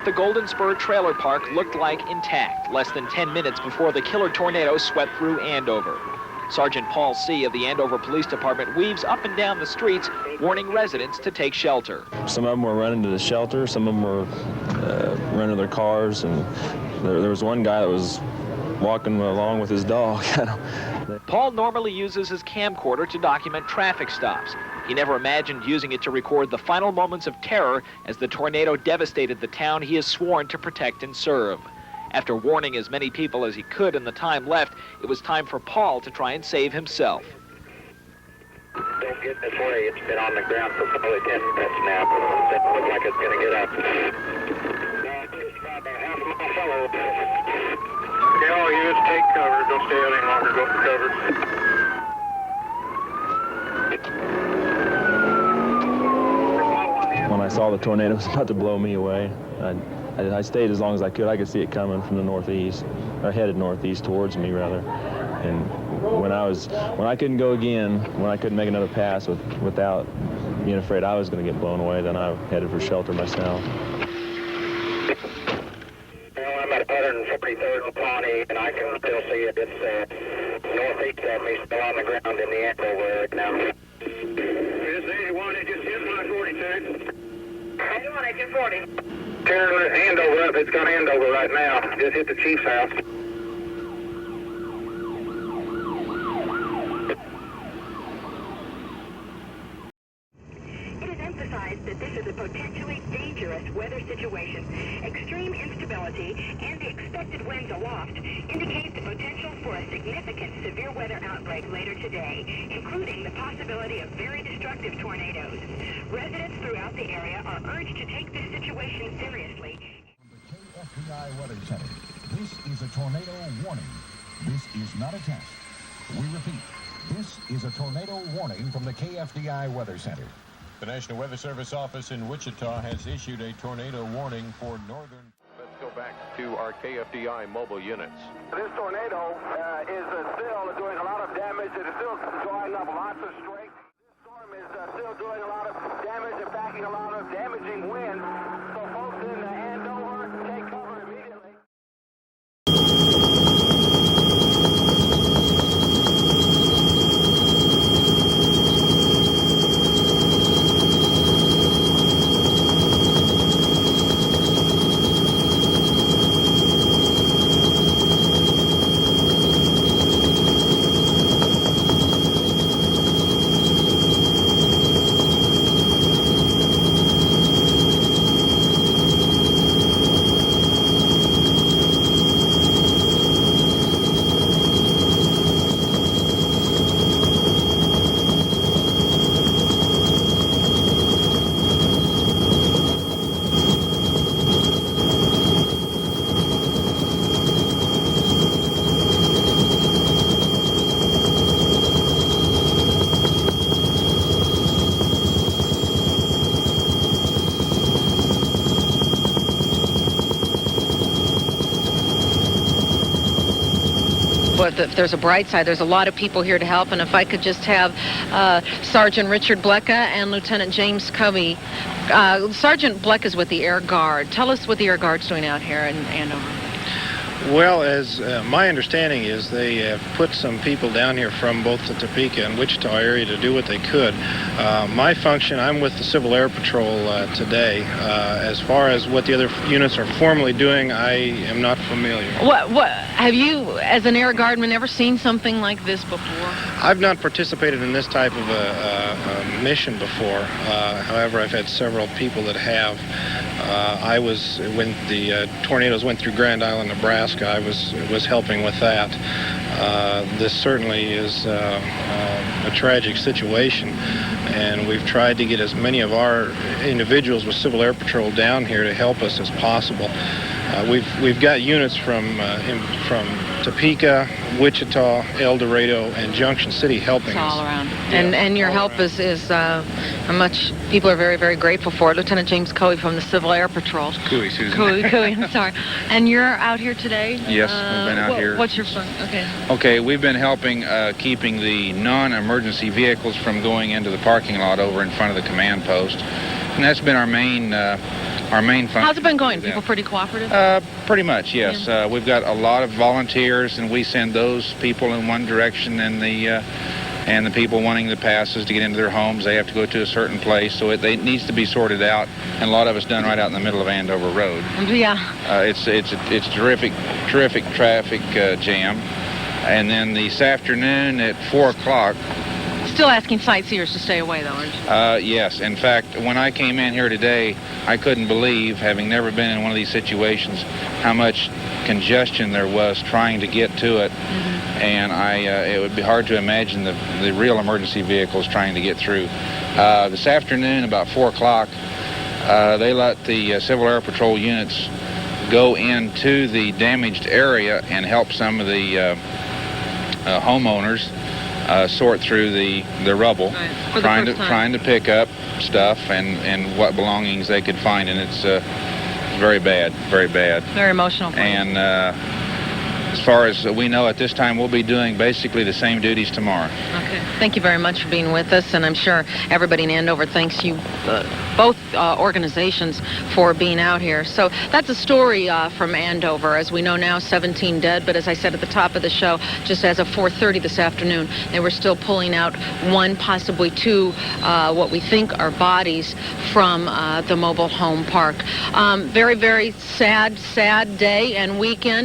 the Golden Spur Trailer Park looked like intact less than 10 minutes before the killer tornado swept through Andover. Sergeant Paul C. of the Andover Police Department weaves up and down the streets, warning residents to take shelter. Some of them were running to the shelter, some of them were running to their cars, and there was one guy that was walking along with his dog. Paul normally uses his camcorder to document traffic stops. He never imagined using it to record the final moments of terror as the tornado devastated the town he has sworn to protect and serve. After warning as many people as he could in the time left, it was time for Paul to try and save himself. Don't get this way. It's been on the ground for probably 10 minutes now. It looks like it's going to get up. Just about a half mile forward. Okay, all you is take cover. Don't stay out any longer. Go for cover. When I saw the tornado was about to blow me away, I stayed as long as I could. I could see it coming from the northeast, or headed northeast towards me rather. And when I couldn't go again, when I couldn't make another pass without being afraid I was going to get blown away, then I headed for shelter myself. Well, I'm at 143rd and Pawnee, and I can still see it. It's northeast of me, still on the ground in the Andover area now. This 81, it just hit my 42. 81, it just 40. Turn Andover up. It's got Andover right now. Just hit the chief's house. It is emphasized that this is a potentially dangerous weather situation. Extreme instability and the expected winds aloft indicate the potential for a significant severe weather outbreak later today, including the possibility of very destructive tornadoes. Residents throughout the area are urged to take this situation seriously. The KFDI Weather Center. This is a tornado warning. This is not a test. We repeat, this is a tornado warning from the KFDI Weather Center. The National Weather Service office in Wichita has issued a tornado warning for northern. Let's go back to our KFDI mobile units. This tornado is still doing a lot of damage. It is still drawing up lots of strength. This storm is still doing a lot of damage and backing a lot of damaging winds. So folks in Andover, take cover immediately. But if there's a bright side, there's a lot of people here to help, and if I could just have Sergeant Richard Blecka and Lieutenant James Couey. Sergeant Blecka is with the Air Guard. Tell us what the Air Guard's doing out here in Andover. Well, as my understanding is, they have put some people down here from both the Topeka and Wichita area to do what they could. My function, I'm with the Civil Air Patrol today. As far as what the other units are formally doing, I am not familiar. What have you, as an Air Guardman, ever seen something like this before? I've not participated in this type of a mission before. However, I've had several people that have. I was, when the tornadoes went through Grand Island, Nebraska, I was helping with that. This certainly is a tragic situation, and we've tried to get as many of our individuals with Civil Air Patrol down here to help us as possible. We've got units from Topeka, Wichita, El Dorado, and Junction City helping us. All around. And your help is much, people are very, very grateful for it. Lieutenant James Couey from the Civil Air Patrol. Couey, Susan. Couey, I'm sorry. And you're out here today? Yes, we've been out here. What's your fun? Okay. Okay, we've been helping keeping the non-emergency vehicles from going into the parking lot over in front of the command post. And that's been our main function. How's it been going? People pretty cooperative? Pretty much, yes. Yeah. We've got a lot of volunteers, and we send those people in one direction, and the people wanting the passes to get into their homes, they have to go to a certain place, so it needs to be sorted out, and a lot of it's done right out in the middle of Andover Road. Yeah. It's terrific traffic jam. And then this afternoon at 4 o'clock. Still asking sightseers to stay away, though, aren't you? Yes. In fact, when I came in here today, I couldn't believe, having never been in one of these situations, how much congestion there was trying to get to it. Mm-hmm. And it would be hard to imagine the real emergency vehicles trying to get through. This afternoon, about 4 o'clock, they let the Civil Air Patrol units go into the damaged area and help some of the homeowners sort through the rubble, right. trying to pick up stuff and what belongings they could find, and it's very bad. Very emotional. And as far as we know at this time, we'll be doing basically the same duties tomorrow. Okay. Thank you very much for being with us, and I'm sure everybody in Andover thanks you, both organizations, for being out here. So that's a story from Andover. As we know now, 17 dead, but as I said at the top of the show, just as of 4:30 this afternoon, they were still pulling out one, possibly two, what we think are bodies from the mobile home park. Very, very sad day and weekend.